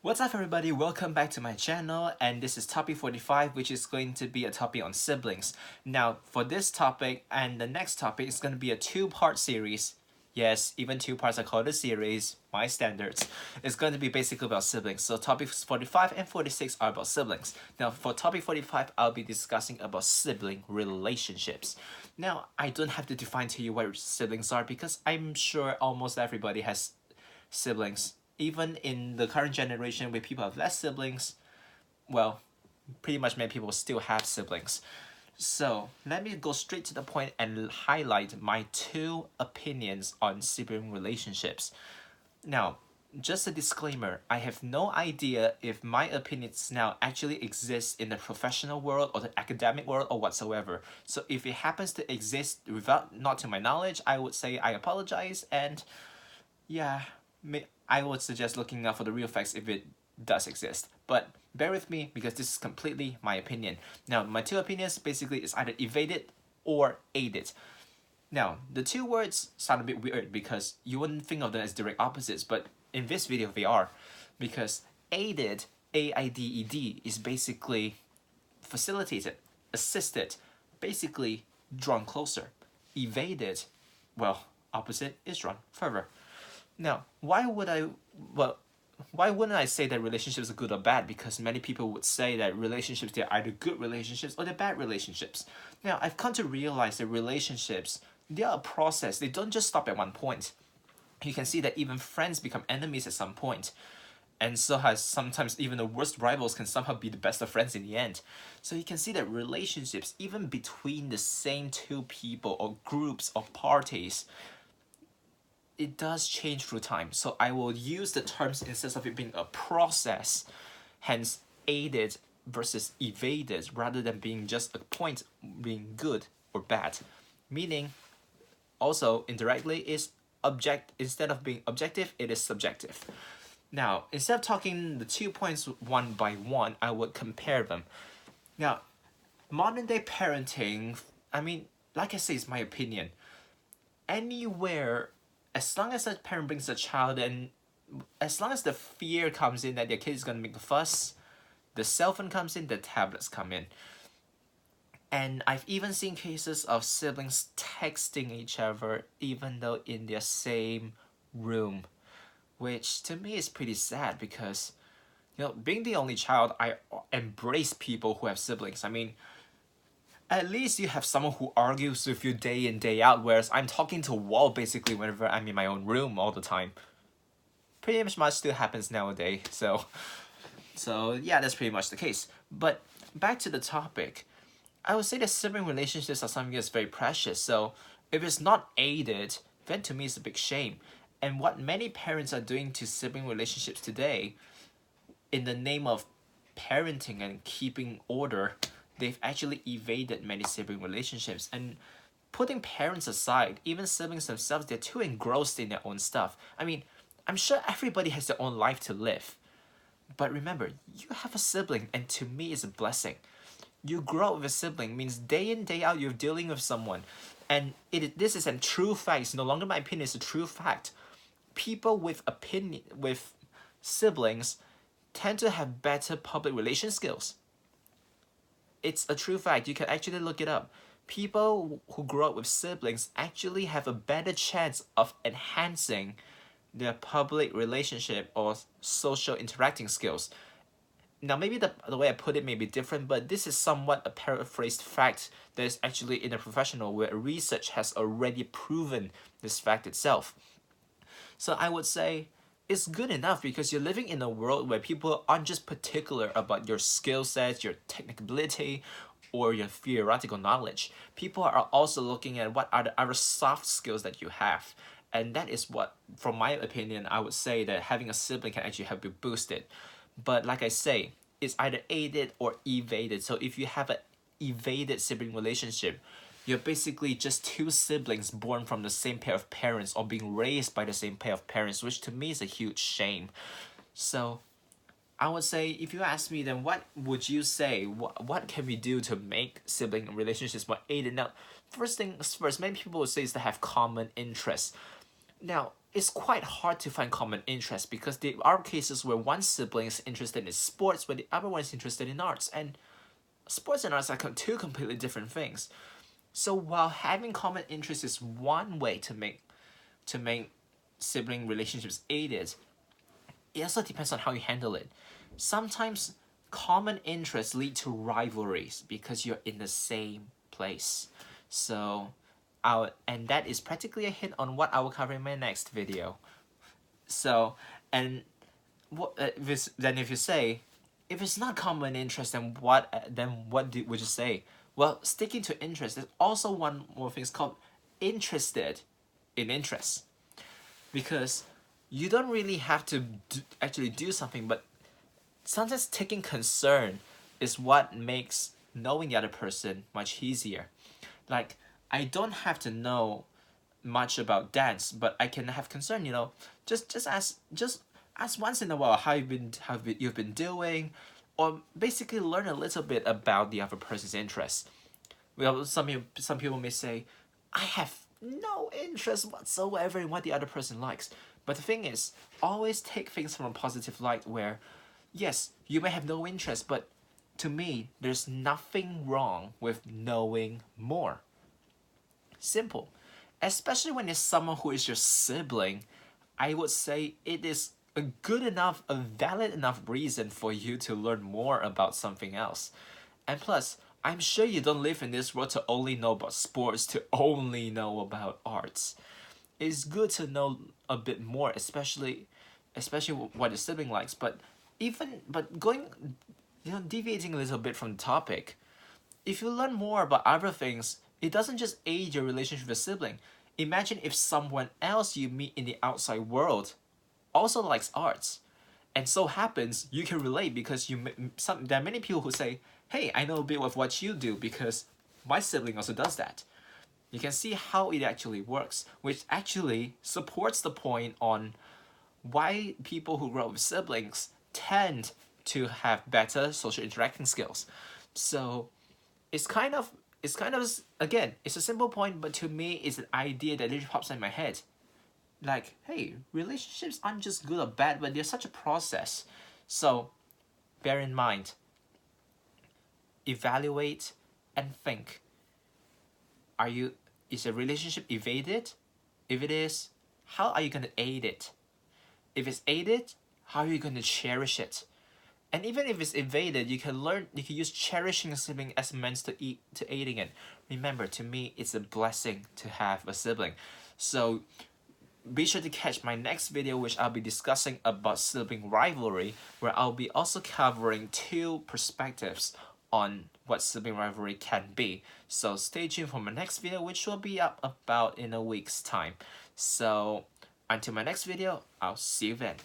What's up everybody, welcome back to my channel, and this is topic 45, which is going to be a topic on siblings. Now for this topic and the next topic is going to be a two-part series. Yes, even two parts are called a series, my standards. It's going to be basically about siblings. So topics 45 and 46 are about siblings. Now for topic 45, I'll be discussing about sibling relationships. Now I don't have to define to you what siblings are because I'm sure almost everybody has siblings. Even in the current generation where people have less siblings, well, pretty much many people still have siblings. So let me go straight to the point and highlight my two opinions on sibling relationships. Now, just a disclaimer, I have no idea if my opinions now actually exist in the professional world or the academic world or whatsoever. So if it happens to exist without, not to my knowledge, I would say I apologize, and yeah, I would suggest looking out for the real facts if it does exist. But bear with me because this is completely my opinion. Now, my two opinions basically is either evaded or aided. Now, the two words sound a bit weird because you wouldn't think of them as direct opposites, but in this video they are. Because aided, A-I-D-E-D, is basically facilitated, assisted, basically drawn closer. Evaded, well, opposite is drawn further. Now, well, why wouldn't I say that relationships are good or bad? Because many people would say that relationships, they're either good relationships or they're bad relationships. Now, I've come to realize that relationships, they are a process. They don't just stop at one point. You can see that even friends become enemies at some point. And so has sometimes even the worst rivals can somehow be the best of friends in the end. So you can see that relationships, even between the same two people or groups or parties, it does change through time. So I will use the terms instead of it being a process, hence aided versus evaded, rather than being just a point being good or bad. Meaning, also indirectly, is instead of being objective, it is subjective. Now, instead of talking the 2 points one by one, I would compare them. Now, modern day parenting, I mean, like I say, it's my opinion. Anywhere, as long as a parent brings a child, and as long as the fear comes in that their kid is going to make a fuss, the cell phone comes in, the tablets come in. And I've even seen cases of siblings texting each other even though in their same room, which to me is pretty sad because, being the only child, I embrace people who have siblings. I mean, at least you have someone who argues with you day in, day out, whereas I'm talking to a wall basically whenever I'm in my own room all the time. Pretty much still happens nowadays, so yeah, that's pretty much the case. But back to the topic, I would say that sibling relationships are something that's very precious, so if it's not aided, then to me it's a big shame. And what many parents are doing to sibling relationships today, in the name of parenting and keeping order, they've actually evaded many sibling relationships. And putting parents aside, even siblings themselves, they're too engrossed in their own stuff. I mean, I'm sure everybody has their own life to live. But remember, you have a sibling, and to me, it's a blessing. You grow up with a sibling means day in, day out, you're dealing with someone. And this is a true fact. It's no longer my opinion, it's a true fact. People with siblings tend to have better public relation skills. It's a true fact. You can actually look it up. People who grow up with siblings actually have a better chance of enhancing their public relationship or social interacting skills. Now, maybe the way I put it may be different, but this is somewhat a paraphrased fact that is actually in a professional where research has already proven this fact itself. So I would say it's good enough because you're living in a world where people aren't just particular about your skill sets, your technical ability, or your theoretical knowledge. People are also looking at what are the other soft skills that you have. And that is what, from my opinion, I would say that having a sibling can actually help you boost it. But like I say, it's either aided or evaded. So if you have an evaded sibling relationship, you're basically just two siblings born from the same pair of parents or being raised by the same pair of parents, which to me is a huge shame. So I would say, if you ask me, then what would you say? What can we do to make sibling relationships more aided? Now, first things first, many people would say is to have common interests. Now, it's quite hard to find common interests because there are cases where one sibling is interested in sports, but the other one is interested in arts, and sports and arts are two completely different things. So while having common interests is one way to make sibling relationships aided, it also depends on how you handle it. Sometimes common interests lead to rivalries because you're in the same place. So, and that is practically a hint on what I will cover in my next video. So, and what if you say, if it's not common interest, then would you say? Well, sticking to interest, there's also one more thing. It's called interested in interest, because you don't really have to actually do something, but sometimes taking concern is what makes knowing the other person much easier. Like, I don't have to know much about dance, but I can have concern. Just ask once in a while you've been doing, or basically learn a little bit about the other person's interests. Well, some people may say, I have no interest whatsoever in what the other person likes. But the thing is, always take things from a positive light where, yes, you may have no interest, but to me, there's nothing wrong with knowing more. Simple. Especially when it's someone who is your sibling, I would say it is a valid enough reason for you to learn more about something else. And plus, I'm sure you don't live in this world to only know about sports, to only know about arts. It's good to know a bit more, especially what your sibling likes. But going, deviating a little bit from the topic, if you learn more about other things, it doesn't just aid your relationship with a sibling. Imagine if someone else you meet in the outside world also likes arts, and so happens you can relate because there are many people who say, "Hey, I know a bit of what you do because my sibling also does that." You can see how it actually works, which actually supports the point on why people who grow up with siblings tend to have better social interacting skills. So it's kind of again, it's a simple point, but to me it's an idea that literally pops in my head. Like, hey, relationships aren't just good or bad, but they're such a process. So bear in mind, evaluate and think. Is a relationship evaded? If it is, how are you gonna aid it? If it's aided, how are you gonna cherish it? And even if it's evaded, you can use cherishing a sibling as a means to aiding it. Remember, to me, it's a blessing to have a sibling. So be sure to catch my next video, which I'll be discussing about sibling rivalry, where I'll be also covering two perspectives on what sibling rivalry can be. So stay tuned for my next video, which will be up about in a week's time. So until my next video, I'll see you then.